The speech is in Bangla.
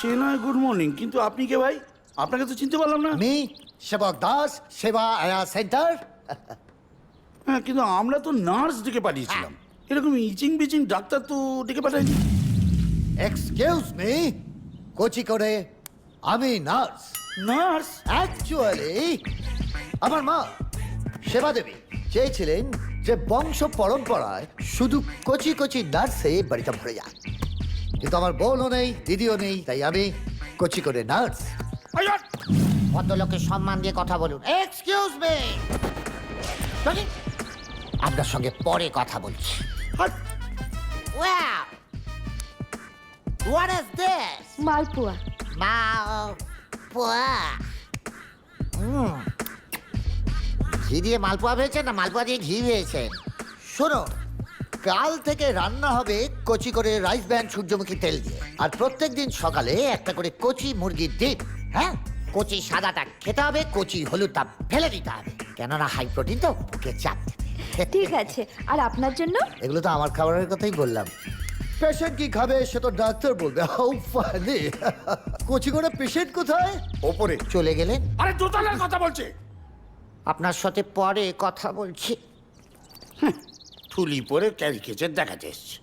সে নয় গুড মর্নিং, কিন্তু আপনি কে ভাই? আপনাকে তো চিনতে পারলাম না। আমি সেবক দাস, সেবা আয়া সেন্টার। হ্যাঁ, কিন্তু আমরা তো নার্স ডেকে পাঠিয়েছিলাম, এরকম ইচিং বিচিং ডাক্তার তো ডেকে পাঠাইনি। এক্সকিউজ মি, কোচি করে আমি নার্স। নার্স? অ্যাকচুয়ালি আমার মা সেবা দেবী চেয়েছিলেন যে বংশ পরম্পরায় শুধু কচি কচি নার্সে বাড়িটা ভরে যায়, কিন্তু আমার বোনও নেই, দিদিও নেই, তাই আমি কচি করে নার্স। ভদ্রলোকের সম্মান দিয়ে কথা বলুন। এক্সকিউজ মি, আপনার সঙ্গে পরে কথা বলছি। Wow! What is this? মালপোয়া। মালপোয়া। ঘি দিয়ে মালপোয়া ভেয়েছেন না মালপোয়া দিয়ে ঘি ভেয়েছেন? শোনো, কাল থেকে রান্না হবে কচি করে রাইস ব্যান্ড সূর্যমুখী তেল দিয়ে, আর প্রত্যেকদিন সকালে একটা করে কচি মুরগির ডিম। হ্যাঁ, কচি সাদাটা খেতে হবে, কচি হলুদটা ফেলে দিতে হবে, কেননা হাই প্রোটিন তো বুকে চাপ দেবে। ঠিক আছে, আর আপনার জন্য? এগুলো তো আমার খাবারের কথাই বললাম। পেশেন্ট কি খাবে সে তো ডাক্তার বলবে। How funny. কচি করে পেশেন্ট কোথায়? ওপরে। চলে গেলেন? আরে দোতলার কথা বলছে। আপনার সাথে পরে কথা বলছি। থুলি পরে ক্যারিকেচার দেখাতে এসছে।